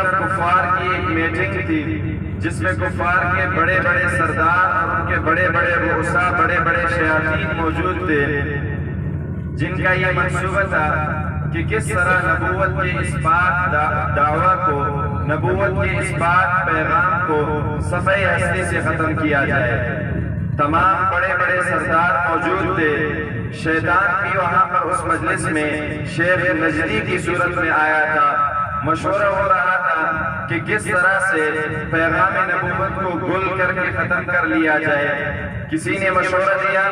کفار کی ایک میٹنگ تھی جس میں کفار کے بڑے بڑے سردار اور ان کے بڑے بڑے رؤساء بڑے بڑے شیاطین موجود تھے، جن کا یہ منصوبہ تھا کہ کس طرح نبوت کے اس پاک دعویٰ کو، نبوت کے اس پاک پیغام کو صفحہ ہستی سے ختم کیا جائے۔ تمام بڑے بڑے سردار موجود تھے، شیطان بھی وہاں پر اس مجلس میں شیخ نجدی کی صورت میں آیا تھا۔ مشورہ ہو رہا تھا کہ کس طرح سے پیغام نبوت کو گل کر کے ختم کر لیا جائے۔ کسی نے مشورہ دیا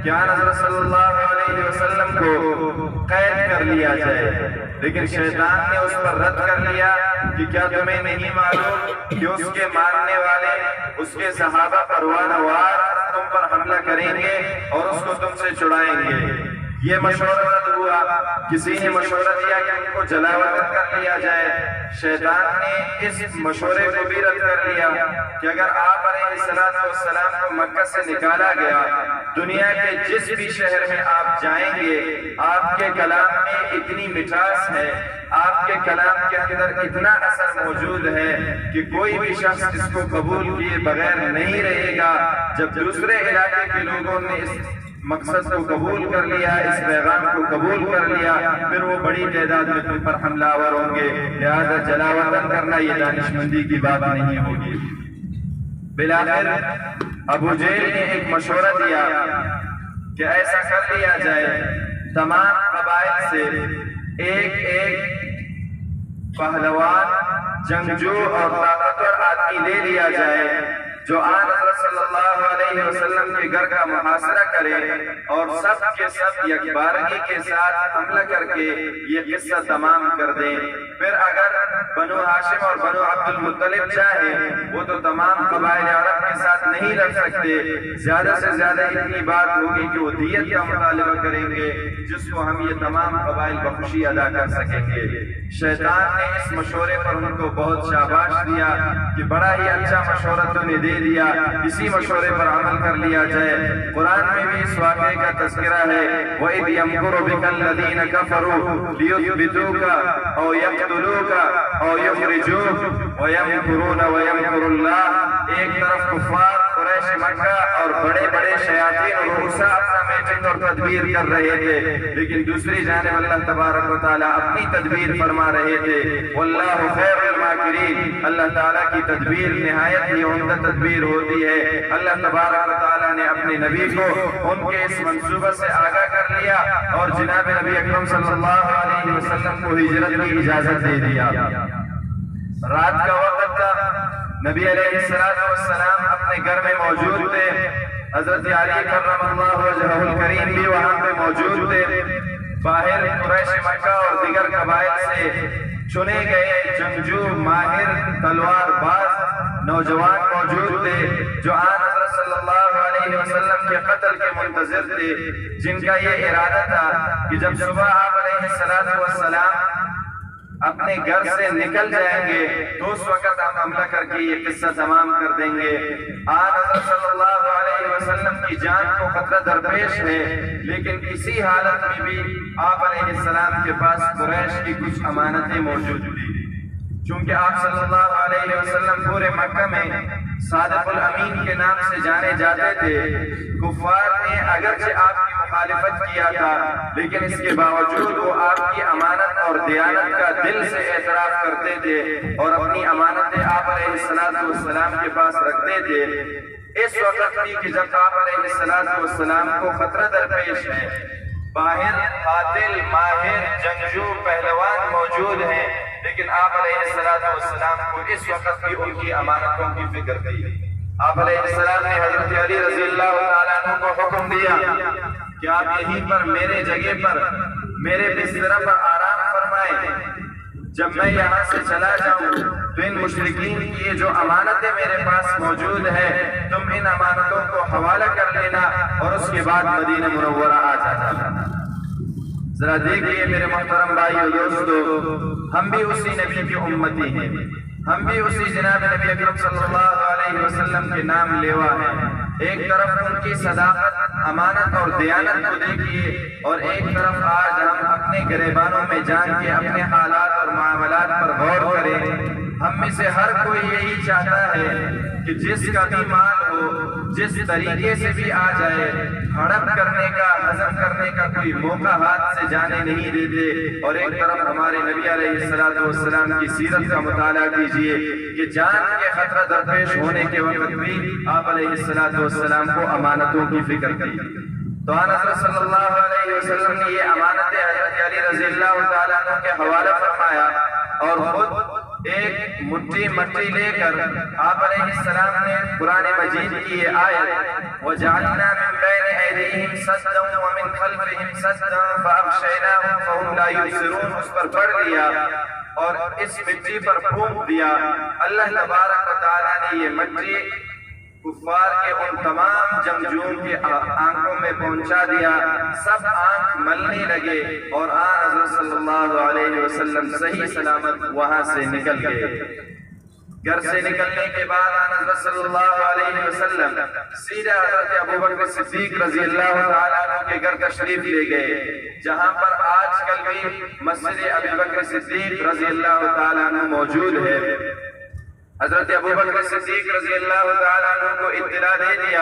کہ آن حضرت صلی اللہ علیہ وسلم کو قید کر لیا جائے، لیکن شیطان نے اس پر رد کر لیا کہ کیا تمہیں نہیں معلوم کہ اس کے ماننے والے، اس کے صحابہ پروانہ وار تم پر حملہ کریں گے اور اس کو تم سے چھڑائیں گے۔ یہ مشورہ رد ہوا۔ کسی نے مشورہ دیا کہ ان کو جلا وطن کر لیا جائے۔ شیطان نے اس مشورے کو بھی رد کر لیا کہ اگر آپ علیہ السلام کو مکہ سے نکالا گیا، دنیا کے جس بھی شہر میں آپ جائیں گے، آپ کے کلام میں اتنی مٹھاس ہے، آپ کے کلام کے اندر اتنا اثر موجود ہے کہ کوئی بھی شخص اس کو قبول کیے بغیر نہیں رہے گا۔ جب دوسرے علاقے کے لوگوں نے اس مقصد کو قبول کر لیا، اس پیغام کو قبول کر لیا، پھر وہ بڑی تعداد میں تم پر حملہ آور ہوں گے، لہذا جلا وطن کرنا یہ دانشمندی کی بات نہیں ہوگی۔ بالآخر ابو جہل نے ایک مشورہ دیا کہ ایسا کر لیا جائے، تمام قبائل سے ایک ایک پہلوان، جنگجو اور طاقتور آدمی لے لیا جائے جو آن حضرت صلی اللہ علیہ وسلم کے گھر کا محاصرہ کرے اور سب کے سب یکبارگی کے ساتھ حملہ کر کے یہ قصہ تمام کر دیں۔ پھر اگر بنو ہاشم اور بنو عبد المطلب چاہیں، وہ تو تمام قبائل عرب کے ساتھ نہیں لڑ سکتے، زیادہ سے زیادہ اتنی بات ہوگی کہ وہ دیت کا مطالبہ کریں گے جس کو ہم یہ تمام قبائل بخوشی ادا کر سکیں گے۔ شیطان نے اس مشورے پر ان کو بہت شاباش دیا کہ بڑا ہی اچھا مشورہ تو نے دے دیا، اسی مشورے پر عمل کر لیا جائے۔ قرآن میں بھی اس واقعے کا تذکرہ ہے، وَإِذْ يَمْكُرُ بِكَ الَّذِينَ كَفَرُوا لِيُثْبِتُوكَ أَوْ يَقْتُلُوكَ أَوْ يُخْرِجُوكَ وَيَمْكُرُونَ وَيَمْكُرُ اللَّهُ۔ ایک طرف کفار قریش مکہ اور بڑے بڑے شیاطین اور رؤساء اپنا میٹنگ اور تدبیر کر رہے تھے، لیکن دوسری جانب اللہ تبارک و تعالیٰ اپنی تدبیر فرما رہے تھے۔ وَاللَّهُ خَيْرُ الْمَاكِرِينَ۔ اللہ تعالیٰ کی تدبیر نہایت ہی عمدہ تدبیر ہوتی ہے۔ اللہ تبارک و تعالیٰ نے اپنے نبی کو ان کے اس منصوبہ سے آگاہ کر لیا اور جناب نبی اکرم صلی اللہ علیہ وسلم کو ہجرت کی اجازت دے دیا۔ رات کا وقت تھا، نبی علیہ السلام اپنے گھر میں موجود تھے، حضرت علی کرم اللہ وجہہ الکریم بھی وہاں پہ موجود تھے۔ باہر قریش مکہ اور دیگر قبائل سے چنے گئے جنگجو، ماہر تلوار باز نوجوان موجود تھے جو آن حضرت صلی اللہ علیہ وسلم کے قتل کے منتظر تھے، جن کا یہ ارادہ تھا کہ جب صبح آپ علیہ السلام اپنے گھر سے نکل جائیں گے تو اس وقت ہم حملہ کر کے یہ قصہ تمام کر دیں گے۔ آن حضرت صلی اللہ علیہ وسلم کی جان کو خطرہ درپیش ہے، لیکن اسی حالت میں بھی آپ علیہ السلام کے پاس قریش کی کچھ امانتیں موجود تھیں۔ چونکہ آپ صلی اللہ علیہ وسلم پورے مکہ میں صادق الامین کے نام سے جانے جاتے تھے۔ کفار نے اگرچہ آپ کی مخالفت کیا تھا، لیکن اس کے باوجود وہ آپ کی امانت اور دیانت کا دل سے اعتراف کرتے تھے اور اپنی امانتیں آپ علیہ السلام کے پاس رکھتے تھے۔ اس وقت بھی کہ جب آپ علیہ السلام کو خطرہ درپیش ہے، باہر قاتل، ماہر، جنگجو، پہلوان موجود ہیں، لیکن آپ علیہ السلام کو اس وقت بھی ان کی امانتوں کی فکر تھی۔ آپ علیہ السلام نے حضرت علی رضی اللہ تعالیٰ عنہ کو حکم دیا کہ آپ یہیں پر میرے جگہ پر، میرے بستر پر آرام فرمائیں۔ جب میں یہاں سے چلا جاؤں تو ان مشرکین کی یہ جو امانتیں میرے پاس موجود ہیں، تم ان امانتوں کو حوالہ کر لینا اور اس کے بعد مدینہ منورہ آ جانا۔ ذرا دیکھئے میرے محترم بھائی اور دوستو، ہم بھی اسی نبی کی امتی ہیں، ہم بھی اسی جناب نبی اکرم صلی اللہ علیہ وسلم کے نام لیوا ہیں۔ ایک طرف ان کی صداقت، امانت اور دیانت کو دیکھیے، اور ایک طرف آج ہم اپنے گریبانوں میں جان کے اپنے حالات اور معاملات پر غور کریں میں سے ہر کوئی یہی چاہتا ہے کہ جس کا بھی مال ہو، جس طریقے سے بھی آ جائے، ہڑپ کرنے کا، ہضم کرنے کا کوئی موقع ہاتھ سے جانے نہیں دیتے۔ اور ایک طرف ہمارے نبی علیہ السلام کی سیرت کا مطالعہ کیجئے کہ جان کے خطرہ درپیش ہونے کے وقت بھی آپ علیہ السلام کو امانتوں کی فکر تھی۔ تو حضرت صلی اللہ علیہ وسلم نے یہ امانت حضرت علی رضی اللہ تعالیٰ عنہ کے حوالے فرمایا، اور خود ایک مٹھی مٹی لے کر آپ علیہ السلام نے قرآن مجید کی یہ آیت وَجَعَلْنَا مِن بَيْنِ أَيْدِيهِمْ سَدًّا وَمِن خَلْفِهِمْ سَدًّا فَأَغْشَيْنَاهُمْ فَهُمْ لَا يُبْصِرُونَ اس پر پڑھ لیا اور اس مٹی پر پھونک دیا۔ اللہ تبارک و تعالیٰ نے یہ مٹی کفار کے ان تمام جمجوم کے آنکھوں میں پہنچا دیا، سب آنکھ ملنے لگے، اور آن حضرت صلی اللہ علیہ وسلم صحیح سلامت وہاں سے نکل گئے۔ گھر سے نکلنے کے بعد آن حضرت صلی اللہ علیہ وسلم سیدھا حضرت ابوبکر صدیق رضی اللہ تعالیٰ عنہ کے گھر تشریف لے گئے، جہاں پر آج کل بھی مسجد ابوبکر صدیق رضی اللہ تعالیٰ عنہ موجود ہے۔ حضرت ابوبکر صدیق رضی اللہ تعالیٰ عنہ کو اطلاع دے دیا۔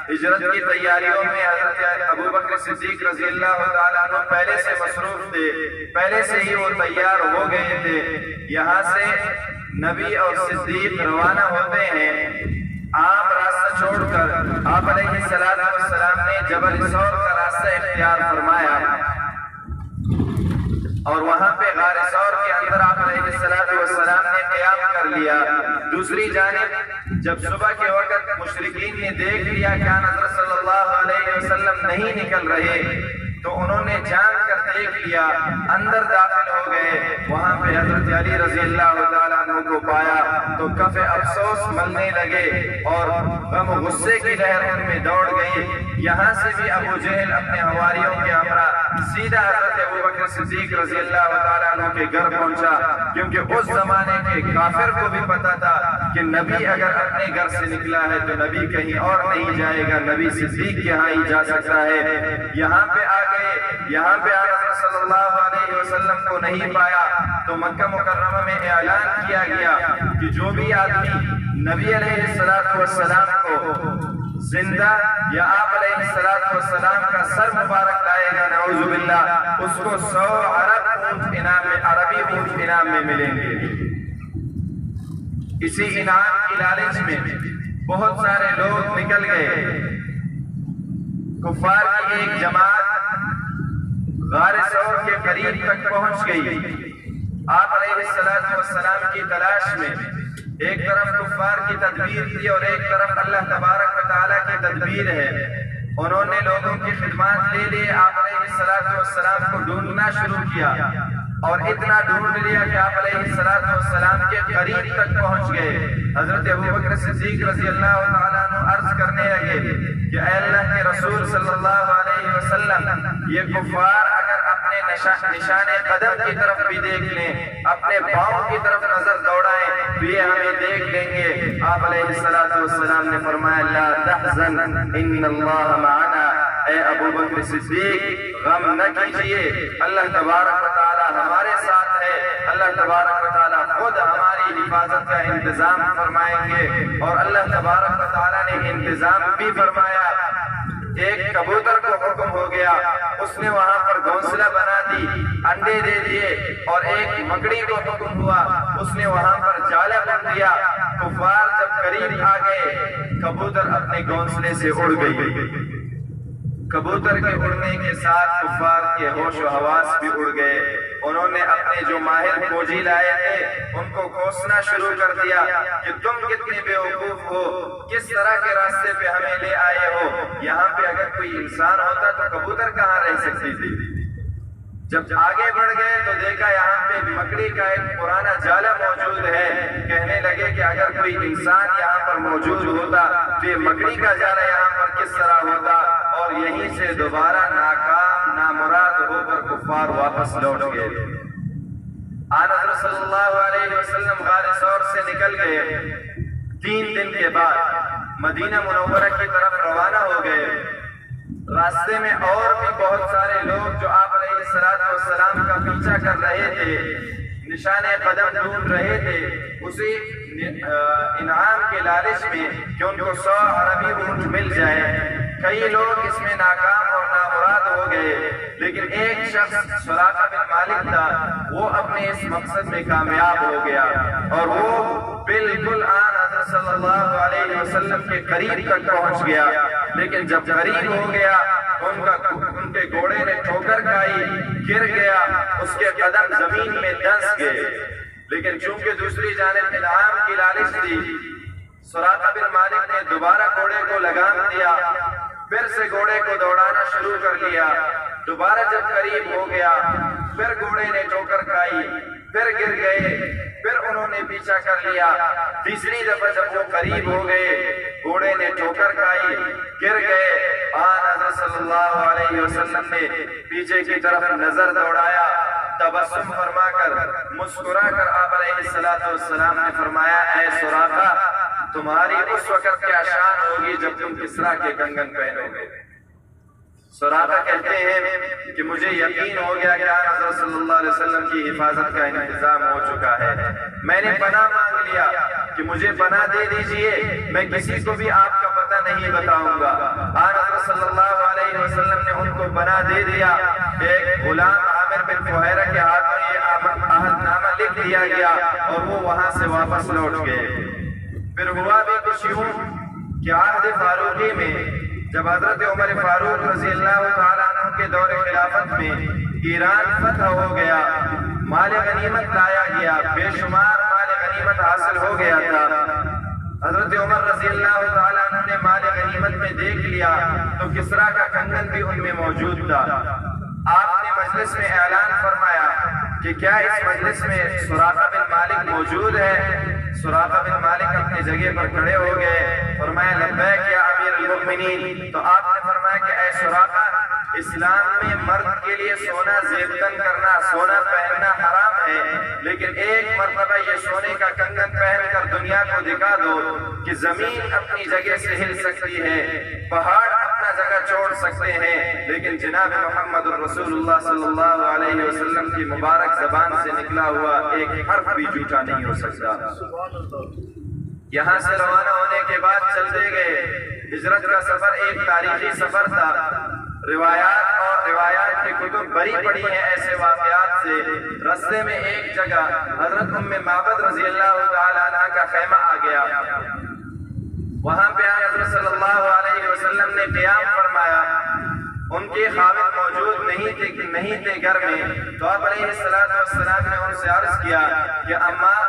ہجرت کی تیاریوں میں حضرت ابوبکر صدیق رضی اللہ تعالیٰ عنہ پہلے سے مصروف تھے، پہلے سے ہی وہ تیار ہو گئے تھے۔ یہاں سے نبی اور صدیق روانہ ہوتے ہیں، عام راستہ چھوڑ کر آپ علیہ السلام نے جبل ثور کا راستہ اختیار فرمایا، اور وہاں پہ غار ثور کے اندر آپ علیہ السلام نے قیام کر لیا۔ دوسری جانب جب صبح کے وقت مشرکین نے دیکھ لیا کہ حضرت صلی اللہ علیہ وسلم نہیں نکل رہے، تو انہوں نے جان کر دیکھ لیا، اندر داخل ہو گئے۔ وہاں پہ حضرت علی رضی اللہ تعالیٰ عنہ کو پایا تو کف افسوس ملنے لگے، اور غم و غصے کی لہر ان میں دوڑ گئی۔ یہاں سے بھی ابو جہل اپنے حواریوں کے ہمراہ سیدھا حضرت ابوبکر صدیق رضی اللہ تعالیٰ عنہ کے گھر پہنچا، کیونکہ اس زمانے کے کافر کو بھی پتا تھا کہ نبی اگر اپنے گھر سے نکلا ہے تو نبی کہیں اور نہیں جائے گا، نبی صدیق کے ہاں ہی جا سکتا ہے۔ یہاں پہ آ گئے، یہاں پہ حضرت صلی اللہ علیہ وسلم کو نہیں پایا تو مکہ مکرمہ میں اعلان کیا گیا کہ جو بھی آدمی نبی علیہ السلام کو زندہ یا آپ علیہ السلام کا سر مبارک لائے گا، نعوذ باللہ، اس کو 100 عربی اونٹ انعام میں ملیں گے۔ اسی انعام کی لالچ میں بہت سارے لوگ نکل گئے۔ کفار کی ایک جماعت غار ثور کے قریب تک پہنچ گئی۔ آپ علیہ السلام کی تلاش میں ایک طرف کفار کی تدبیر تھی اور ایک طرف اللہ تبارک و تعالیٰ کی تدبیر ہے۔ انہوں نے لوگوں کی خدمات لے لیے، آپ علیہ السلام کو ڈھونڈنا شروع کیا، اور اتنا ڈھونڈ لیا کہ آپ علیہ السلام کے قریب تک پہنچ گئے۔ حضرت ابوبکر صدیق رضی اللہ تعالیٰ عنہ عرض کرنے لگے کہ اے اللہ کے رسول صلی اللہ علیہ وسلم، یہ کفار اگر اپنے نشان قدم کی طرف بھی دیکھ لیں، اپنے پاؤں کی طرف نظر دوڑائیں تو یہ ہمیں دیکھ لیں گے۔ آپ علیہ السلام نے فرمایا لا تحزن ان اللہ معنا، اے ابوبکر صدیق غم نہ کیجئے، اللہ تبارک و تعالیٰ ہمارے ساتھ ہے، اللہ تبارک و تعالیٰ خود ہماری حفاظت کا انتظام فرمائیں گے۔ اور اللہ تبارک و تعالیٰ نے انتظام بھی فرمایا۔ ایک کبوتر کو حکم ہو گیا، اس نے وہاں پر گھونسلہ بنا دی، انڈے دے دیے، اور ایک مکڑی کو حکم ہوا، اس نے وہاں پر جالا بن دیا۔ کفار جب قریب آ گئے، کبوتر اپنے گھونسلے سے اڑ گئی۔ کبوتر کے اڑنے کے ساتھ کفار کے ہوش و حواس بھی اڑ گئے۔ انہوں نے اپنے جو ماہر فوجی لائے تھے ان کو کوسنا شروع کر دیا کہ تم کتنے بیوقوف ہو، کس طرح کے راستے پہ ہمیں لے آئے ہو، یہاں پہ اگر کوئی انسان ہوتا تو کبوتر کہاں رہ سکتی تھی۔ جب آگے بڑھ گئے تو دیکھا یہاں پہ مکڑی کا ایک پرانا جالا موجود ہے۔ کہنے لگے کہ اگر کوئی انسان یہاں پر موجود ہوتا تو یہ مکڑی کا جالا یہاں پر کس طرح ہوتا، اور یہیں سے دوبارہ ناکام نامراد ہو کر کفار واپس لوٹ گئے۔ آن حضرت صلی اللہ علیہ وسلم غار ثور سے نکل گئے۔ 3 دن کے بعد مدینہ منورہ کی طرف روانہ ہو گئے۔ راستے میں اور بھی بہت سارے لوگ جو آپ علیہ السلام کا پیچھا کر رہے تھے، نشان قدم ڈھونڈ رہے تھے اسی انعام کے لالچ میں کہ ان کو 100 عربی اونٹ مل جائے۔ کئی لوگ اس میں ناکام اور نامراد ہو گئے، لیکن ایک شخص سراقہ بن مالک تھا، وہ اپنے اس مقصد میں کامیاب ہو گیا اور وہ بالکل آن حضرت صلی اللہ علیہ وسلم کے قریب تک پہنچ گیا۔ لیکن جب قریب ہو گیا ان کے گھوڑے نے ٹھوکر کھائی، گر گیا، اس کے قدم زمین میں دھنس گئے۔ لیکن چونکہ دوسری جانب انعام کی لالچ تھی، سراقہ بن مالک نے دوبارہ گھوڑے کو لگام دیا، پھر سے گھوڑے کو دوڑانا شروع کر لیا۔ دوبارہ جب قریب ہو گیا پھر گھوڑے نے ٹھوکر کھائی، پھر گر گئے، پھر انہوں نے پیچھا کر لیا۔ تیسری دفعہ جب وہ قریب ہو گئے گھوڑے نے ٹھوکر کھائی، گر گئے۔ آن حضرت صلی اللہ علیہ وسلم نے پیچھے کی طرف نظر دوڑایا، تبسم فرما کر مسکرا کر آپ علیہ السلام نے فرمایا، اے سراقہ تمہاری اس وقت کیا شان ہوگی جب تم کسریٰ کے کنگن پہنو گے۔ سراقہ کہتے ہیں کہ مجھے یقین ہو گیا کہ حضرت صلی اللہ علیہ وسلم کی حفاظت کا انتظام ہو چکا ہے۔ میں نے پناہ مانگ لیا کہ مجھے پناہ دے دیجئے، میں کسی کو بھی آپ کا پتہ نہیں بتاؤں گا۔ حضرت صلی اللہ علیہ وسلم نے ان کو پناہ دے دیا۔ ایک غلام عامر بن فہیرہ کے ہاتھ میں یہ عہد نامہ لکھ دیا گیا اور وہ وہاں سے واپس لوٹ گئے۔ پھر ہوا بھی کچھ یوں کہ عہد فاروقی میں جب حضرت عمر فاروق رضی اللہ تعالیٰ عنہ کے دور خلافت میں ایران فتح ہو گیا، مال غنیمت لایا گیا، بے شمار مال غنیمت حاصل ہو گیا تھا۔ حضرت عمر رضی اللہ تعالیٰ عنہ نے مال غنیمت میں دیکھ لیا تو کسریٰ کا کنگن بھی ان میں موجود تھا۔ آپ نے مجلس میں اعلان فرمایا کہ کیا اس مجلس میں سراقہ بن مالک موجود ہے؟ سراقہ بن مالک اپنی جگہ پر کھڑے ہو گئے، فرمایا لبیک یا امیر المؤمنین۔ تو آپ نے فرمایا کہ اے سراقہ، اسلام میں مرد کے لیے سونا زیبتن کرنا، سونا پہننا حرام ہے، لیکن ایک مرتبہ یہ سونے کا کنگن پہن کر دنیا کو دکھا دو کہ زمین اپنی جگہ سے ہل سکتی ہے، پہاڑ اپنا جگہ چھوڑ سکتے ہیں، لیکن جناب محمد رسول اللہ صلی اللہ علیہ وسلم کی مبارک زبان سے نکلا ہوا ایک حرف بھی جھوٹا نہیں ہو سکتا۔ یہاں سے روانہ ہونے کے بعد چلتے گئے۔ ہجرت کا سفر ایک تاریخی سفر تھا۔ روایات کی کتب بری پڑی ہیں ایسے واقعات سے۔ رستے میں ایک جگہ حضرت ام معبد رضی اللہ تعالیٰ عنہ کا خیمہ آ گیا۔ وہاں پہ حضرت صلی اللہ علیہ وسلم نے قیام فرمایا۔ ان کے خاوند موجود نہیں تھے گھر میں، تو آپ علیہ السلام نے ان سے عرض کیا کہ اماں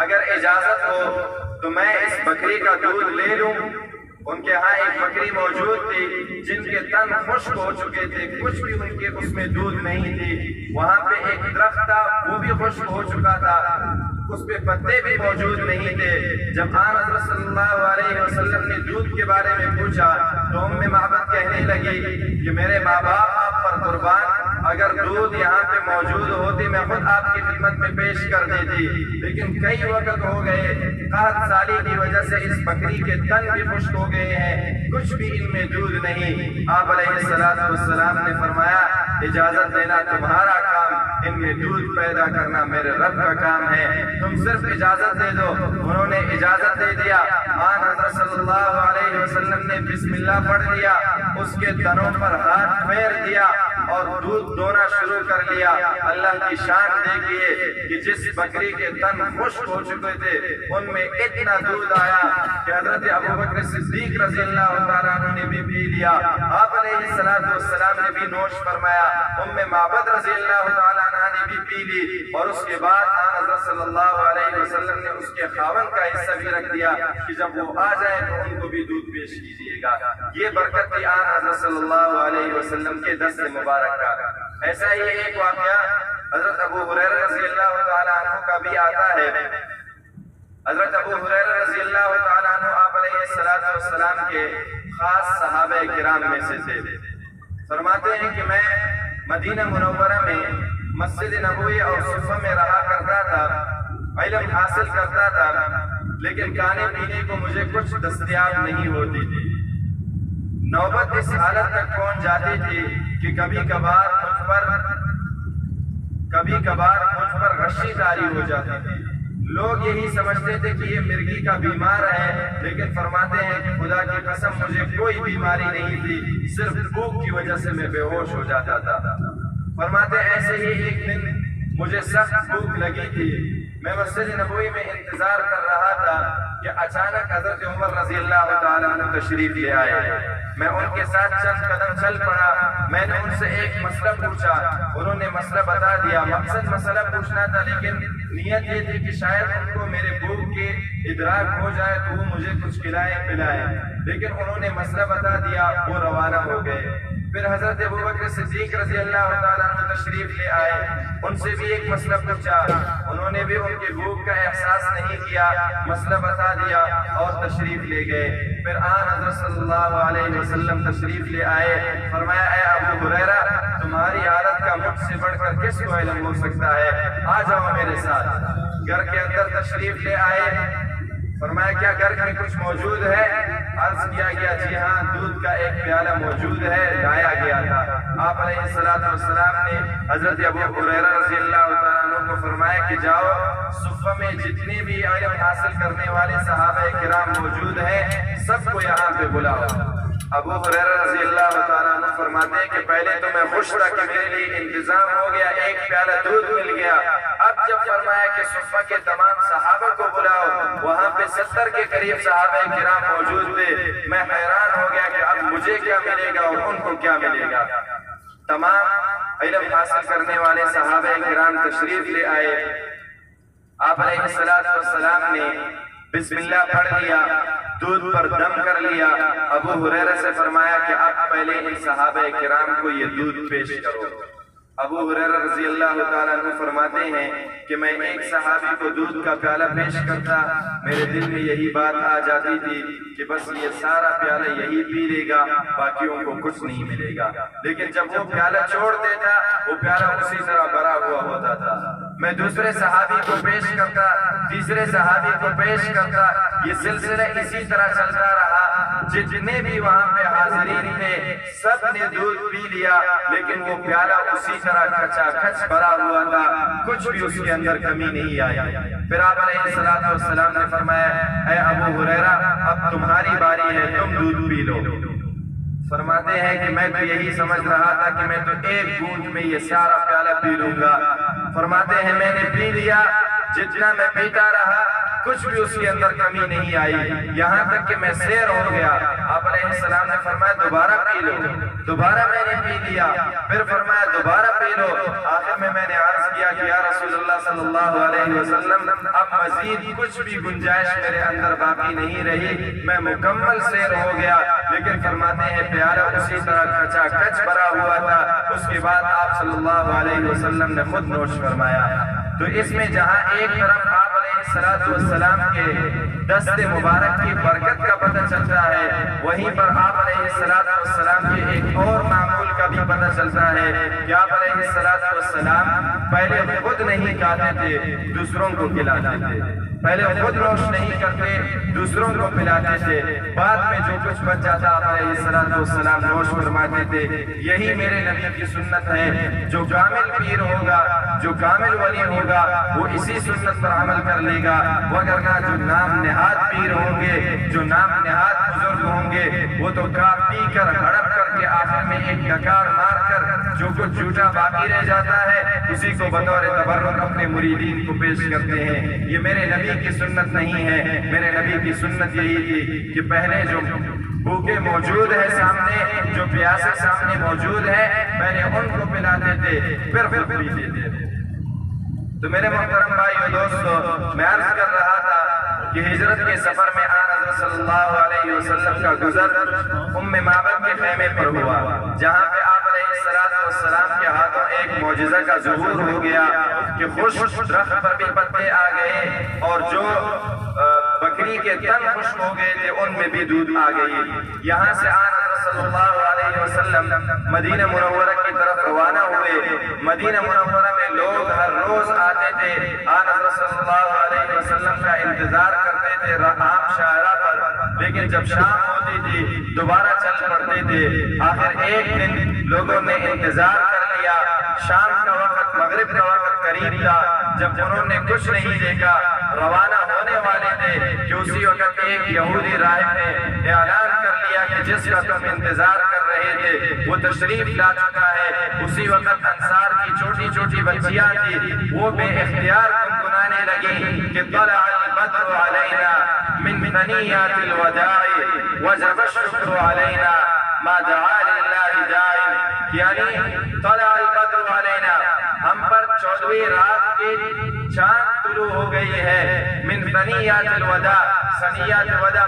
اگر اجازت ہو تو میں اس بکری کا دودھ لے لوں۔ ان کے ہاں ایک بکری موجود تھی جن کے تن خشک ہو چکے تھے، کچھ بھی ان کے اس میں دودھ نہیں تھی۔ وہاں پہ ایک درخت تھا، وہ بھی خشک ہو چکا تھا، اس پہ پتے بھی موجود نہیں تھے۔ جب آن حضرت صلی اللہ علیہ وسلم نے دودھ کے بارے میں پوچھا تو ام معبد کہنے لگی کہ میرے ماں باپ آپ پر قربان، اگر دودھ یہاں پہ موجود ہوتی میں خود آپ کی خدمت میں پیش کر دیتی، لیکن کئی وقت ہو گئے، قحط سالی کی وجہ سے اس بکری کے تن بھی خشک ہو گئے ہیں، کچھ بھی ان میں دودھ نہیں۔ آپ علیہ السلام نے فرمایا اجازت دینا تمہارا کام، ان میں دودھ پیدا کرنا میرے رب کا کام ہے، تم صرف اجازت دے دو۔ انہوں نے اجازت دے دیا۔ آن حضرت صلی اللہ علیہ وسلم نے بسم اللہ پڑھ لیا، اس کے تنوں پر ہاتھ پھیر دیا اور دودھ دونا شروع کر لیا۔ اللہ کی شان دیکھیے کہ جس بکری کے تن خشک ہو چکے تھے ان میں اتنا دودھ آیا کہ حضرت ابوبکر صدیق رضی اللہ تعالیٰ عنہ نے بھی پی لیا۔ آپ علیہ السلام نے بھی نوش فرمایا، ام معبد رضی اللہ تعالیٰ عنہ نے بھی پی لی، اور اس کے بعد حضرت صلی اللہ علیہ وسلم نے اس کے خاوند کا حصہ بھی رکھ دیا کہ جب وہ آ جائیں تو ان کو بھی دودھ پیش کیجیے گا۔ یہ برکت تھی آن حضرت صلی اللہ علیہ وسلم کے دست مبارک کا۔ ایسا ہی ایک واقعہ حضرت ابو ہریرہ رضی اللہ تعالیٰ عنہ کا بھی آتا ہے۔ حضرت ابو ہریرہ رضی اللہ تعالیٰ عنہ آپ علیہ السلام کے خاص صحابہ کرام میں سے تھے۔ فرماتے ہیں کہ میں مدینہ منورہ میں مسجد نبوی اور صفہ میں رہا کرتا تھا، علم حاصل کرتا تھا، لیکن کھانے پینے کو مجھے کچھ دستیاب نہیں ہوتی تھی۔ نوبت اس حالت تک پہنچ جاتی تھی کہ کبھی کبھار مجھ وقت پر غشی طاری ہو جاتی تھی. لوگ یہی سمجھتے تھے کہ یہ مرگی کا بیمار ہے، لیکن فرماتے ہیں کہ خدا کی قسم مجھے کوئی بیماری نہیں تھی، صرف بھوک کی وجہ سے میں بے ہوش ہو جاتا تھا. فرماتے ایسے ہی ایک دن مجھے سخت بھوک لگی تھی، میں مسجد نبوی میں انتظار کر رہا تھا کہ اچانک حضرت عمر رضی اللہ تعالیٰ عنہ تشریف لے آئے. میں ان کے ساتھ چند قدم چل پڑا. میں نے ان سے ایک مسئلہ پوچھا، انہوں نے مسئلہ بتا دیا. مقصد مسئلہ پوچھنا تھا، لیکن نیت یہ تھی کہ شاید ان کو میرے بھوک کے ادراک ہو جائے تو وہ مجھے کچھ کھلائے پلائے. لیکن انہوں نے مسئلہ بتا دیا، وہ روانہ ہو گئے. پھر حضرت ابوبکر صدیق رضی اللہ تعالیٰ عنہ تشریف لے آئے. ان سے بھی ایک مسئلہ پوچھا، انہوں نے بھی ان کی بھوک کا احساس نہیں کیا، مسئلہ بتا دیا اور تشریف لے گئے. پھر آن حضرت صلی اللہ علیہ وسلم تشریف لے آئے. فرمایا اے ابو ہریرہ، تمہاری حالت کا مجھ سے بڑھ کر کس کو علم ہو سکتا ہے، آ جاؤ میرے ساتھ. گھر کے اندر تشریف لے آئے. فرمایا کیا گھر میں کچھ موجود ہے؟ عرض کیا گیا جی ہاں، دودھ کا ایک پیالہ موجود ہے، لایا گیا تھا. آپ علیہ السلام نے حضرت ابو ہریرہ رضی اللہ تعالیٰ عنہ کو فرمایا کہ جاؤ صفہ میں جتنے بھی علم حاصل کرنے والے صحابہ کرام موجود ہیں سب کو یہاں پہ بلاؤ. ابو ہریرہ رضی اللہ تعالیٰ عنہ فرماتے ہیں کہ پہلے تو میں خوش تھا کہ میرے لیے انتظام ہو گیا، ایک پیالہ دودھ مل گیا. اب جب فرمایا کہ صفہ کے تمام صحابہ کو بلاؤ، وہاں پہ 70 کے قریب صحابہ کرام موجود تھے. میں حیران ہو گیا کہ اب مجھے کیا ملے گا اور ان کو کیا ملے گا. تمام علم حاصل کرنے والے صحابہ کرام تشریف لے آئے. آپ علیہ السلام نے بسم اللہ پڑھ لیا، دودھ پر دم کر لیا. ابو ہریرہ سے فرمایا کہ اب پہلے ان صحابہ کرام کو یہ دودھ پیش کرو. ابو ہریرہ رضی اللہ تعالیٰ عنہ فرماتے ہیں کہ میں ایک صحابی کو دودھ کا پیالہ پیش کرتا، میرے دل میں یہی بات آ جاتی تھی کہ بس یہ سارا پیالہ یہی پی لے گا، باقیوں کو کچھ نہیں ملے گا. لیکن جب وہ پیالہ چھوڑ دیتا، وہ پیالہ اسی طرح بھرا ہوا ہوتا تھا. میں دوسرے صحابی کو پیش کرتا، تیسرے صحابی کو پیش کرتا. یہ سلسلہ اسی طرح چلتا رہا. جتنے بھی وہاں پہ حاضرین تھے سب نے دودھ پی لیا، لیکن وہ پیالہ اسی طرح کھچا کھچ بھرا ہوا تھا، کچھ بھی اس کے اندر کمی نہیں آئی. پھر آپ علیہ السلام نے فرمایا اے ابو ہریرہ اب تمہاری باری ہے، تم دودھ پی لو. فرماتے ہیں کہ میں تو یہی سمجھ رہا تھا کہ میں تو ایک گھونٹ میں یہ سارا پیالہ پی لوں گا. فرماتے ہیں میں نے پی لیا، جتنا میں پیتا رہا کچھ بھی اس کے اندر کمی نہیں آئی، یہاں تک کہ میں سیر ہو گیا. آپ علیہ السلام نے فرمایا دوبارہ پی لو. دوبارہ میں نے پی لیا. پھر فرمایا دوبارہ پی لو. آخر میں نے عرض کیا کہ یا رسول اللہ صلی اللہ علیہ وسلم اب مزید کچھ بھی گنجائش میرے اندر باقی نہیں رہی، میں مکمل سیر ہو گیا. لیکن فرماتے ہیں پیالہ اسی طرح کھچا کھچ بھرا ہوا تھا. اس کے بعد آپ صلی اللہ علیہ وسلم نے خود نوش فرمایا. تو اس میں جہاں ایک طرف آپ السلام کے دست مبارک کی برکت کا پتہ چلتا ہے، وہیں پر آپ علیہ السلام کے ایک اور معمول کا بھی پتہ چلتا ہے کہ آپ علیہ السلام پہلے خود نہیں کھاتے تھے، دوسروں کو کھلاتے تھے. پہلے خود نوش نہیں کرتے، دوسروں کو پلاتے تھے. بعد میں جو کچھ بچ جاتا آپ علیہ السلام نوش فرماتے تھے. یہی میرے نبی کی سنت ہے. جو کامل پیر ہوگا، جو کامل ولی ہوگا، وہ اسی سنت پر عمل کر لے گا. وگرنہ جو نام نہاد پیر ہوں گے، جو نام نہاد بزرگ ہوں گے، وہ تو کھا پی کر ہڑپ کر کے آخر میں ایک ڈکار مار کر جو کچھ جھوٹا باقی رہ جاتا ہے اسی کو بطور تبرک اپنے مریدین کو پیش کرتے ہیں. یہ میرے نبی کی سنت نہیں ہے. میرے نبی کی سنت یہی تھی کہ پہلے جو بھوکے موجود ہے سامنے، جو پیاسے سامنے موجود ہے، پہلے ان کو پلاتے تھے، پھر پیتے تھے. تو میرے محترم بھائیو دوستو، میں عرض کر رہا تھا کہ ہجرت کے سفر میں آن حضرت صلی اللہ علیہ وسلم کا گزر ام معبد کے خیمے پر ہوا، جہاں پہ آپ علیہ السلام کے ہاتھوں ایک معجزہ کا ظہور ہو گیا کہ خشک درخت پر بھی پتے آ گئے اور جو بکری کے تن خشک ہو گئے تھے ان میں بھی دودھ آ گئی. یہاں سے آن حضرت صلی اللہ علیہ وسلم مدینہ منورہ کی طرف روانہ ہوئے. مدینہ منورہ میں لوگ ہر روز آتے تھے، آن حضرت صلی اللہ علیہ وسلم کا انتظار کرتے تھے عام شاہراہ پر. لیکن جب شام ہوتی تھی دوبارہ چل پڑتے تھے. آخر ایک دن لوگوں نے انتظار کر لیا. شام کا وقت، مغرب کا وقت قریب تھا. جب انہوں نے کچھ نہیں دیکھا روانہ ہونے والے تھے کہ اسی وقت ایک یہودی راہب نے اعلان کر لیا کہ جس کا تم انتظار کر رہے تھے وہ تشریف لا چکا ہے۔ اسی وقت انصار کی چھوٹی چھوٹی بچیاں تھی، وہ بے اختیار گنگنانے لگیں کہ طلع البدر علینا من ثنیات الوداع وجب الشکر علینا ما دعا للہ داع، یعنی طلع البدر علینا، ہم پر 14ویں رات کے چاند طلوع ہو گئی ہے، من ثنیات الوداع، ثنیات الوداع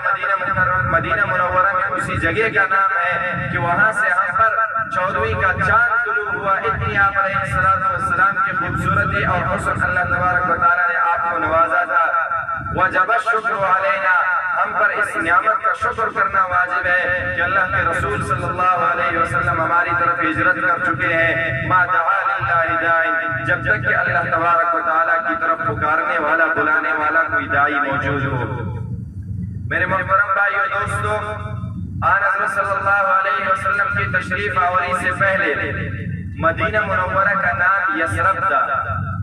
مدینہ منورہ میں اسی جگہ کا نام ہے کہ وہاں سے ہم پر 14ویں کا چاند طلوع ہوا۔ اتنی آپ علیہ السلام کی خوبصورتی اور حسن اللہ تبارک و تعالیٰ نے آپ کو نوازا تھا۔ وجب الشکر علینا، ہم پر اس نعمت کا شکر کرنا واجب ہے کہ اللہ کے رسول صلی اللہ علیہ وسلم ہماری طرف ہجرت کر چکے ہیں۔ ما دعا للہ داع، جب تک کہ اللہ تبارک و تعالیٰ کی طرف پکارنے والا بلانے والا کوئی داعی موجود ہو۔ میرے محترم بھائیو دوستو، آن حضرت صلی اللہ علیہ وسلم کی تشریف آوری سے پہلے مدینہ منورہ کا نام یثرب تھا۔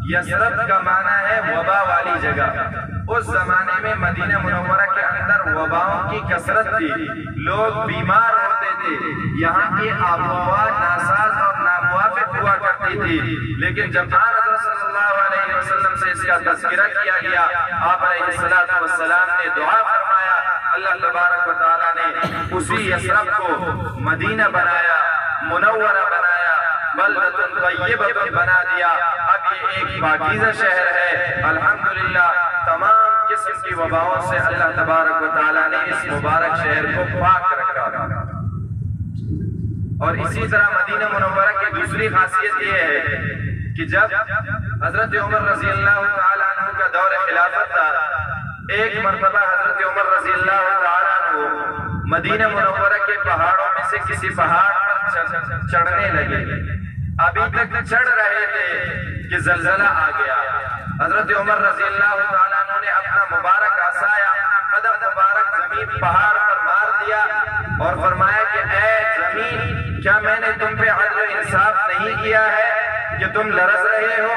یثرب کا معنی ہے وبا والی جگہ۔ اس زمانے میں مدینہ منورہ کے اندر وباؤں کی کثرت تھی، لوگ بیمار ہوتے تھے، یہاں کی آب و ہوا ناساز اور ناموافق ہوا کرتی تھی۔ لیکن جب آن حضرت صلی اللہ علیہ وسلم سے اس کا تذکرہ کیا گیا، آپ علیہ السلام نے دعا فرمایا، اللہ تبارک و تعالیٰ نے اسی یثرب کو مدینہ بنایا، منورہ بنایا، بلدۃ طیبۃ بنا دیا۔ اب یہ ایک پاکیزہ شہر ہے، الحمدللہ۔ تمام قسم کی وباؤں سے اللہ تبارک و تعالیٰ نے اس مبارک شہر کو پاک رکھا۔ اور اسی طرح مدینہ منورہ کی دوسری خاصیت یہ ہے کہ جب حضرت عمر رضی اللہ تعالیٰ عنہ کا دور خلافت تھا، ایک مرتبہ حضرت عمر رضی اللہ تعالیٰ عنہ مدینہ منورہ کے پہاڑوں میں سے کسی پہاڑ پر چڑھنے لگے۔ ابھی تک چڑھ رہے تھے کہ زلزلہ آ گیا۔ حضرت عمر رضی اللہ تعالیٰ عنہ نے اپنا مبارک عصایا، قدم مبارک زمین پہاڑ پر مار دیا اور فرمایا کہ اے زمین، کیا میں نے تم پہ عدل و انصاف نہیں کیا ہے کہ تم لرز رہے ہو؟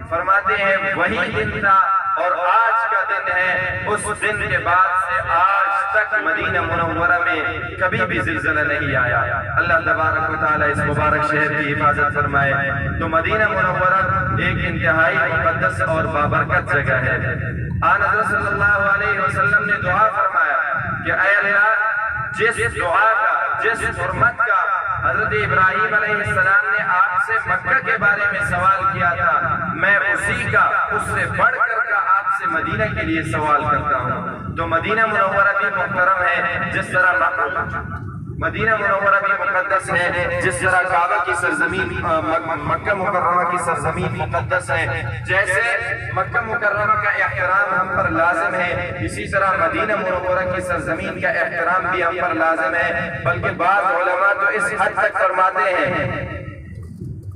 فرماتے ہیں وہی دن تھا اور آج کا دن ہے، اس دن کے بعد سے آج تک مدینہ منورہ میں کبھی بھی زلزلہ نہیں آیا۔ اللہ تبارک و تعالیٰ اس مبارک شہر کی حفاظت فرمائے۔ تو مدینہ منورہ ایک انتہائی مقدس اور بابرکت جگہ ہے۔ آن حضرت صلی اللہ علیہ وسلم نے دعا فرمایا کہ اے اللہ، جس دعا کا، جس حرمت کا حضرت ابراہیم علیہ السلام نے آپ سے مکہ کے بارے میں سوال کیا تھا، میں اسی کا، اس سے بڑھ کر کا آپ سے مدینہ کے لیے سوال کرتا ہوں۔ تو مدینہ منورہ بھی محترم ہے، جس طرح مدینہ منورہ بھی مقدس ہے، جس طرح کعبہ کی سرزمین مکہ مکرمہ کی سرزمین مقدس ہے۔ جیسے مکہ مکرمہ کا احترام ہم پر لازم ہے، اسی طرح مدینہ منورہ کی سرزمین کا احترام بھی ہم پر لازم ہے۔ بلکہ بعض علماء تو اس حد تک فرماتے ہیں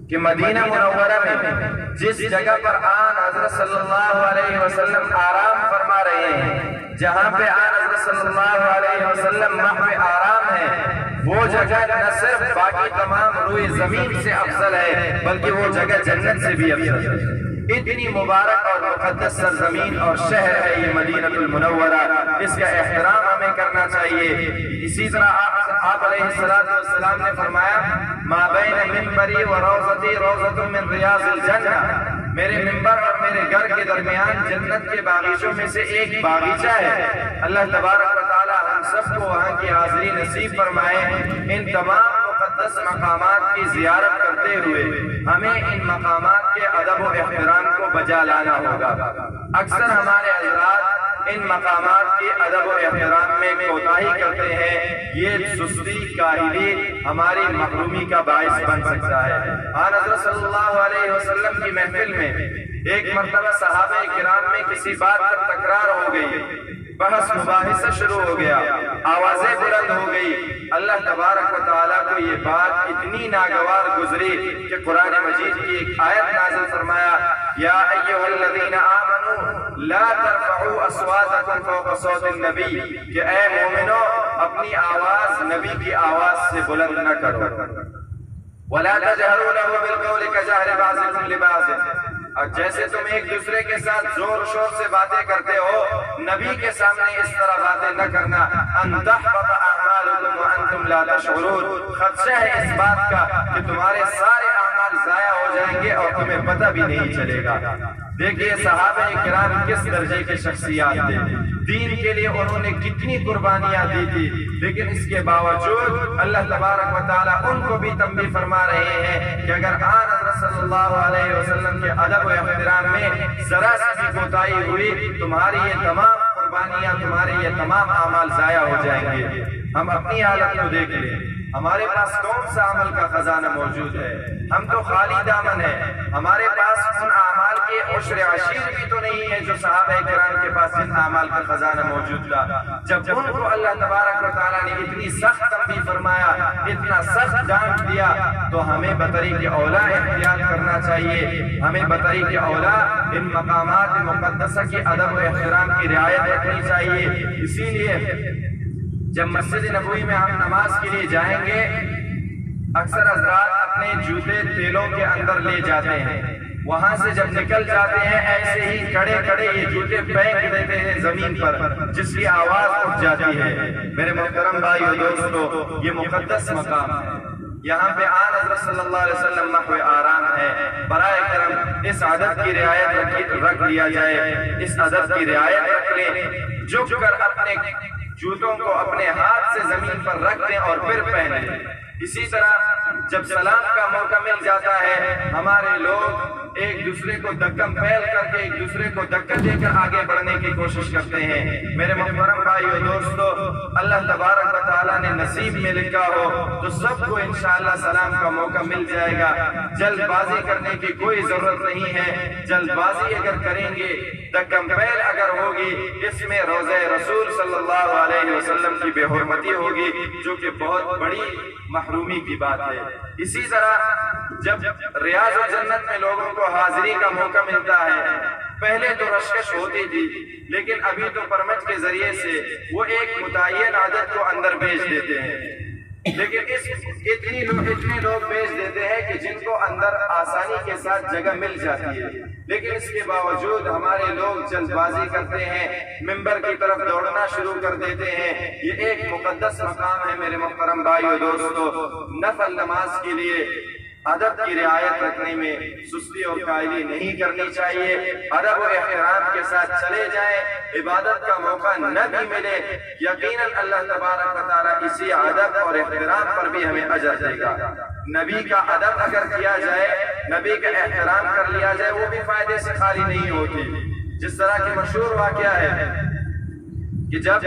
کہ مدینہ منورہ میں جس جگہ پر آن حضرت صلی اللہ علیہ وسلم آرام فرما رہے ہیں، جہاں پہ آن حضرت صلی اللہ علیہ وسلم محو آرام ہے، وہ جگہ نہ صرف باقی تمام روئے زمین سے افضل ہے بلکہ وہ جگہ جنت سے بھی افضل ہے۔ اتنی مبارک اور مقدس سرزمین اور شہر ہے یہ مدینہ المنورہ، اس کا احترام ہمیں کرنا چاہیے۔ اسی طرح آپ علیہ السلام نے فرمایا ما بین منبری و روضتی روضۃ من ریاض الجنہ، میرے منبر اور میرے گھر کے درمیان جنت کے باغیچوں میں سے ایک باغیچہ ہے۔ اللہ تبارک و تعالی ہم سب کو وہاں کی حاضری نصیب فرمائے۔ ان تمام مقدس مقامات کی زیارت کرتے ہوئے ہمیں ان مقامات کے ادب و احترام کو بجا لانا ہوگا۔ اکثر ہمارے حضرات ان مقامات کے ادب و احترام میں کوتاہی کرتے ہیں، یہ سستی کاہلی ہماری محرومی کا باعث بن سکتا ہے۔ آن حضرت صلی اللہ علیہ وسلم کی محفل میں ایک مرتبہ صحابہ کرام میں کسی بات پر تکرار ہو گئی، بحث مباحثہ شروع ہو گیا، آوازیں بلند ہو گئی۔ اللہ تبارک و تعالیٰ کو یہ بات اتنی ناگوار گزری کہ قرآن مجید کی ایک آیت نازل فرمایا، یا ایھا الذین آمنوا لا ترفعوا اصواتکم فوق صوت النبی، کہ اے مومنو اپنی آواز نبی کی آواز سے بلند نہ کرو، ولا تجہروا لہ بالقول کجہر بعضکم لبعض، اور جیسے تم ایک دوسرے کے ساتھ زور شور سے باتیں کرتے ہو، نبی کے سامنے اس طرح باتیں نہ کرنا۔ ان تحبط اعمالکم وانتم لا تشعرون، خدشہ ہے اس بات کا کہ تمہارے سارے اعمال ضائع ہو جائیں گے اور تمہیں پتہ بھی نہیں چلے گا۔ دیکھیے صحابہ کرام کس درجے کے شخصیات تھے، دین کے لیے انہوں نے کتنی قربانیاں دی تھی، لیکن اس کے باوجود اللہ تبارک و تعالیٰ ان کو بھی تنبیہ فرما رہے ہیں کہ اگر آن حضرت صلی اللہ علیہ وسلم کے ادب و احترام میں ذرا سی بھی کوتاہی ہوئی، تمہاری یہ تمام قربانیاں، تمہارے یہ تمام اعمال ضائع ہو جائیں گے۔ ہم اپنی حالت کو دیکھ لیں، ہمارے پاس کون سا عمل کا خزانہ موجود ہے؟ ہم تو خالی دامن ہیں، ہمارے پاس ان اعمال کے عشر عشیر بھی تو نہیں ہے جو صحابہ کرام کے پاس جن اعمال کا خزانہ موجود تھا۔ جب ان کو اللہ تبارک و تعالیٰ نے اتنی سخت تنبیہ فرمایا، اتنا سخت ڈانٹ دیا، تو ہمیں بطریق اولا احتیاط کرنا چاہیے، ہمیں بطریق اولا ان مقامات مقدسہ کے ادب و احترام کی رعایت رکھنی چاہیے۔ اسی لیے جب مسجد نبوی میں ہم نماز کے لیے جائیں گے، اکثر حضرات اپنے جوتے تیلوں کے اندر لے جاتے ہیں، وہاں سے جب نکل جاتے ہیں ایسے ہی کھڑے کھڑے یہ جوتے پھینک دیتے ہیں زمین پر، جس کی آواز اٹھ جاتی ہے۔ میرے محترم بھائیو دوستو، یہ مقدس مقام ہے، یہاں پہ آن حضرت صلی اللہ علیہ وسلم محو آرام ہے۔ برائے کرم اس عادت کی رعایت رکھ لیا جائے، اس عادت کی رعایت رکھ لیں، جھک کر اپنے جوتوں کو اپنے ہاتھ سے زمین پر رکھ دیں اور پھر پہنیں۔ اسی طرح جب سلام کا موقع مل جاتا ہے، ہمارے لوگ ایک دوسرے کو دھکم پھیل کر کے ایک دوسرے کو دھکا دے کر آگے بڑھنے کی کوشش کرتے ہیں۔ میرے محترم بھائیو دوستو، اللہ تبارک و تعالیٰ نے نصیب میں لکھا ہو تو سب کو انشاءاللہ سلام کا موقع مل جائے گا۔ جلد بازی کرنے کی کوئی ضرورت نہیں ہے، جلد بازی اگر کریں گے، دھکم پھیل اگر ہوگی، اس میں روضہ رسول صلی اللہ علیہ وسلم کی بے حرمتی ہوگی، جو کہ بہت بڑی محرومی کی بات ہے۔ اسی طرح جب ریاض الجنت میں لوگوں کو حاضری کا موقع ملتا ہے، پہلے تو رشکش ہوتی تھی، لیکن ابھی تو پرمٹ کے ذریعے سے وہ ایک متعین عادت کو اندر بھیج دیتے ہیں، لیکن اتنے لوگ بھیج دیتے ہیں کہ جن کو اندر آسانی کے ساتھ جگہ مل جاتی ہے، لیکن اس کے باوجود ہمارے لوگ جلد بازی کرتے ہیں، ممبر کی طرف دوڑنا شروع کر دیتے ہیں۔ یہ ایک مقدس مقام ہے میرے محترم بھائیو دوستو، نفل نماز کے لیے ادب کی رعایت رکھنے میں سستی اور قائلی نہیں کرنی چاہیے، ادب و احترام کے ساتھ چلے جائیں، عبادت کا موقع نہ بھی ملے، یقیناً اللہ تبارک و تعالیٰ اسی ادب اور احترام پر بھی ہمیں اجر دے گا۔ نبی کا ادب اگر کیا جائے، نبی کا احترام کر لیا جائے، وہ بھی فائدے سے خالی نہیں ہوتی۔ جس طرح کی مشہور واقعہ ہے کہ جب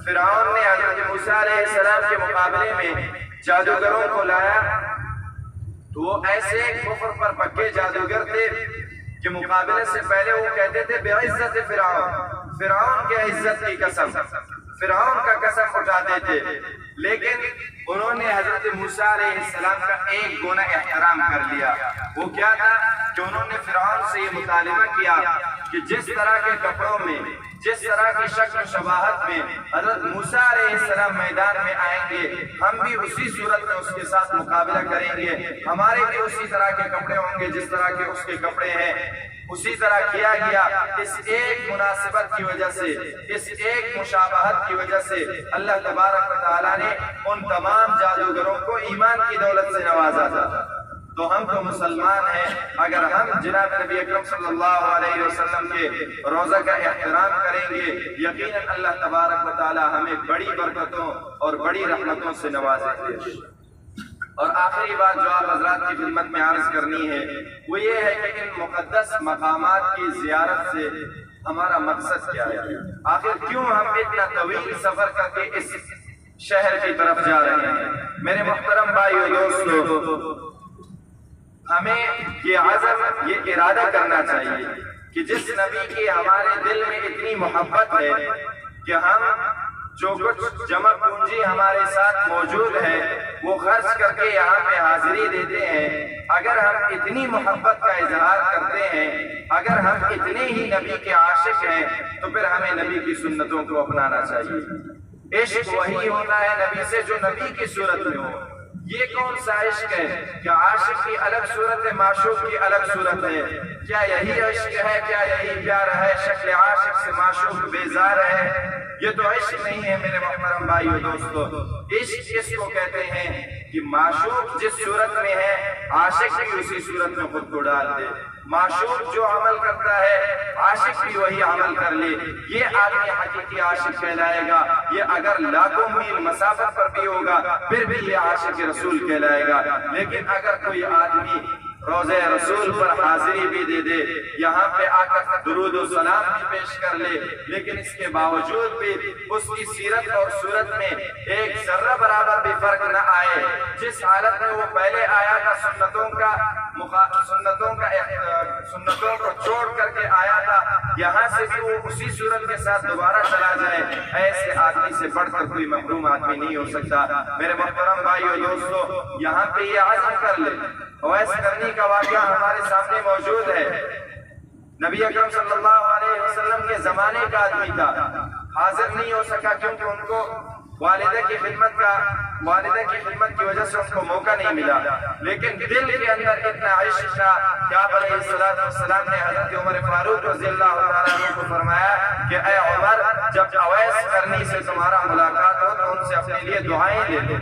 فرعون نے حضرت موسیٰ علیہ السلام کے مقابلے میں جادوگروں کو لایا، تو وہ ایسے کفر پر پکے جادوگر تھے کہ مقابلے سے پہلے وہ کہتے تھے بعزت فرعون، فرعون کے عزت کی قسم، فرعون کا قسم اٹھاتے تھے، لیکن انہوں نے حضرت موسیٰ علیہ السلام کا ایک گنا احترام کر لیا۔ وہ کیا تھا کہ انہوں نے فرعون سے یہ مطالبہ کیا کہ جس طرح کے کپڑوں میں، جس طرح کی شکل و شباہت میں حضرت موسیٰ علیہ السلام میدان میں آئیں گے، ہم بھی اسی صورت میں اس کے ساتھ مقابلہ کریں گے، ہمارے بھی اسی طرح کے کپڑے ہوں گے جس طرح کے اس کے کپڑے ہیں۔ اسی طرح کیا گیا۔ اس ایک مناسبت کی وجہ سے، اس ایک مشابہت کی وجہ سے اللہ تبارک و تعالیٰ نے ان تمام جادوگروں کو ایمان کی دولت سے نوازا تھا۔ تو ہم تو مسلمان ہیں، اگر ہم جناب نبی اکرم صلی اللہ علیہ وسلم کے روزہ کا احترام کریں گے، یقیناً اللہ تبارک و تعالیٰ ہمیں بڑی برکتوں اور بڑی رحمتوں سے نوازیں گے۔ اور آخری بات جو آپ حضرات کی خدمت میں عرض کرنی ہے وہ یہ ہے کہ ان مقدس مقامات کی زیارت سے ہمارا مقصد کیا ہے؟ آخر کیوں ہم اتنا طویل سفر کر کے اس شہر کی طرف جا رہے ہیں؟ میرے محترم بھائیو دوستو، ہمیں یہ عزم، یہ ارادہ کرنا چاہیے کہ جس نبی کی ہمارے دل میں اتنی محبت ہے کہ ہم جو کچھ جمع پونجی ہمارے ساتھ موجود ہے وہ خرچ کر کے یہاں پہ حاضری دیتے ہیں۔ اگر ہم اتنی محبت کا اظہار کرتے ہیں، اگر ہم اتنے ہی نبی کے عاشق ہیں، تو پھر ہمیں نبی کی سنتوں کو اپنانا چاہیے۔ عشق وہی ہوتا ہے نبی سے جو نبی کی صورت میں ہو۔ یہ کون سا عشق ہے کہ عاشق کی الگ صورت ہے، معشوق کی الگ صورت ہے؟ کیا یہی عشق ہے؟ کیا یہی پیار ہے؟ شکل عاشق سے معشوق بیزار ہے؟ یہ تو عشق نہیں ہے میرے محترم بھائیو دوستو۔ عشق اس کو کہتے ہیں کہ معشوق جس صورت میں ہے عاشق بھی اسی صورت میں خود کو ڈال دے۔ معشوق جو عمل کرتا ہے عاشق بھی وہی عمل کر لے، یہ آدمی حقیقی عاشق کہلائے گا۔ یہ اگر لاکھوں میل مسافت پر بھی ہوگا پھر بھی یہ عاشق رسول کہلائے گا۔ لیکن اگر کوئی آدمی روضہ رسول پر حاضری بھی دے دے، یہاں پہ آ کر درود و سلام بھی پیش کر لے، لیکن اس کے باوجود بھی اس کی سیرت اور صورت میں ایک ذرہ برابر بھی فرق نہ آئے، جس حالت میں وہ پہلے آیا تھا سنتوں کو چھوڑ کر کے آیا تھا، یہاں سے بھی وہ اسی صورت کے ساتھ دوبارہ چلا جائے، ایسے آدمی سے بڑھ کر کوئی محروم آدمی نہیں ہو سکتا۔ میرے محترم بھائیو دوستو، یہاں پہ یہ عزم کر لے۔ اویس کرنی کا واقعہ ہمارے سامنے موجود ہے۔ نبی اکرم صلی اللہ علیہ وسلم کے زمانے کا آدمی تھا، حاضر نہیں ہو سکا کیونکہ ان کو والدہ کی خدمت کی وجہ سے ان کو موقع نہیں ملا، لیکن دل کے اندر اتنا عشق تھا کہ آپ علیہ السلام نے حضرت عمر فاروق رضی اللہ تعالیٰ عنہ کو فرمایا کہ اے عمر، جب اویس کرنی سے تمہارا ملاقات ہو تو ان سے اپنے لیے دعائیں لے لو۔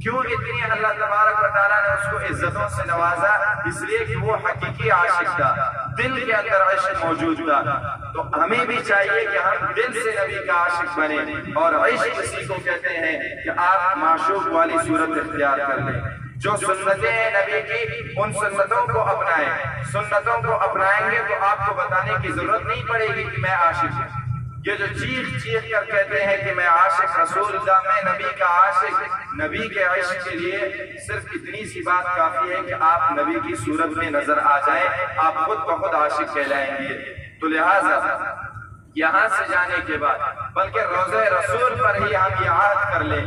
کیوں اتنی اللہ تبارک و تعالیٰ نے اس کو عزتوں سے نوازا؟ اس لیے کہ وہ حقیقی عاشق تھا، دل کے اندر عشق موجود تھا۔ تو ہمیں بھی چاہیے کہ ہم دل سے نبی کا عاشق بنیں، اور عشق اسی کو کہتے ہیں کہ آپ معشوق والی صورت اختیار کر لیں۔ جو سنتیں ہیں نبی کی، ان سنتوں کو اپنائیں۔ سنتوں کو اپنائیں گے تو آپ کو بتانے کی ضرورت نہیں پڑے گی کہ میں عاشق ہوں۔ یہ جو چیخ کر کہتے ہیں کہ میں عاشق رسول دا، میں نبی کا عاشق، نبی کے عشق کے لیے صرف اتنی سی بات کافی ہے کہ آپ نبی کی صورت میں نظر آ جائیں، آپ خود بخود عاشق کہلائیں گے۔ تو لہٰذا یہاں سے جانے کے بعد بلکہ روضہ رسول پر ہی ہم یہ عہد کر لیں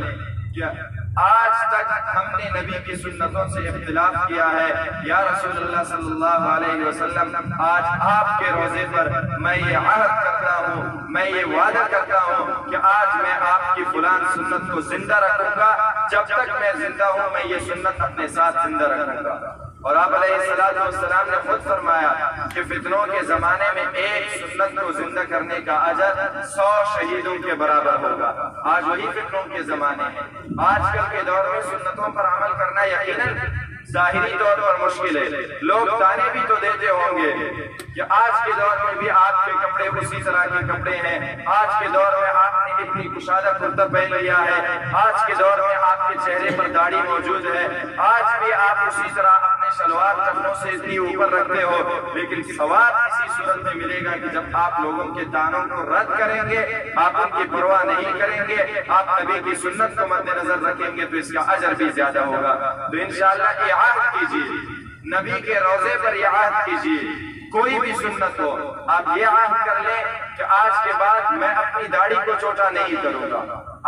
کہ آج تک ہم نے نبی کی سنتوں سے اختلاف کیا ہے، یا رسول اللہ صلی اللہ علیہ وسلم، آج آپ کے روزے پر میں یہ عہد کرتا ہوں، میں یہ وعدہ کرتا ہوں کہ آج میں آپ کی فلان سنت کو زندہ رکھوں گا، جب تک میں زندہ ہوں میں یہ سنت اپنے ساتھ زندہ رکھوں گا۔ اور آپ علیہ السلام نے خود فرمایا کہ فتنوں کے زمانے میں ایک سنت کو زندہ کرنے کا اجر 100 شہیدوں کے برابر ہوگا۔ آج وہی فتنوں کے زمانے ہیں۔ آج کل کے دور میں سنتوں پر عمل کرنا یقیناً ظاہری طور پر مشکل ہے، لوگ تانے بھی تو دیتے ہوں گے کہ آج کے دور میں بھی آپ کے کپڑے اسی طرح کے کپڑے ہیں، آج کے دور میں آپ نے اتنی کشادہ کرتا پہن لیا ہے، آج کے دور میں آپ کے چہرے پر داڑھی موجود ہے، آج بھی آپ اسی طرح اپنے شلوار ٹخنوں سے اتنی اوپر رکھتے ہو، لیکن ثواب اسی صورت میں ملے گا کہ جب آپ لوگوں کے تانوں کو رد کریں گے، آپ ان کی پرواہ نہیں کریں گے، آپ نبی کی سنت کو مد نظر رکھیں گے تو اس کا اجر بھی زیادہ ہوگا۔ تو انشاءاللہ یہ عہد کیجیے، نبی کے روضے پر یہ عہد کیجیے، کوئی بھی سنت ہو آپ یہ عہد کر لیں کہ آج کے بعد میں اپنی داڑھی کو چھوٹا نہیں کروں گا،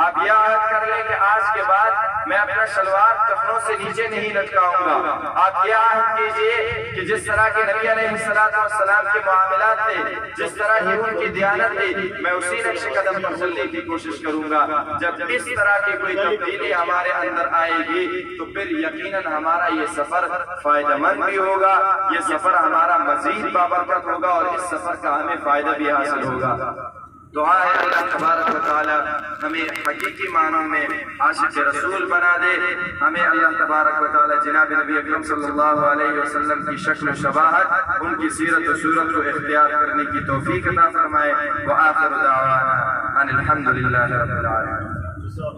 آپ یہ عہد کر لیں کہ آج کے بعد میں اپنا شلوار ٹخنوں سے نیچے نہیں لٹکاؤں گا، آپ یہ عہد کیجئے کہ جس طرح کے نبی علیہ السلام کے معاملات تھے، جس طرح ہی ان کی دیانت تھی، میں اسی نقش قدم پر چلنے کی کوشش کروں گا۔ جب اس طرح کی کوئی تبدیلی ہمارے اندر آئے گی تو پھر یقیناً ہمارا یہ سفر فائدہ مند بھی ہوگا، یہ سفر ہمارا مزید بابرکت ہوگا اور اس سفر کا ہمیں فائدہ بھی حاصل ہوگا۔ دعا ہے اللہ تبارک و تعالی ہمیں حقیقی معنوں میں عاشق رسول بنا دے، ہمیں اللہ تبارک و تعالی جناب نبی اکرم صلی اللہ علیہ وسلم کی شکل و شباہت، ان کی سیرت و صورت کو اختیار کرنے کی توفیق عطا فرمائے۔ وآخر دعوانا ان الحمد للہ رب العالمین۔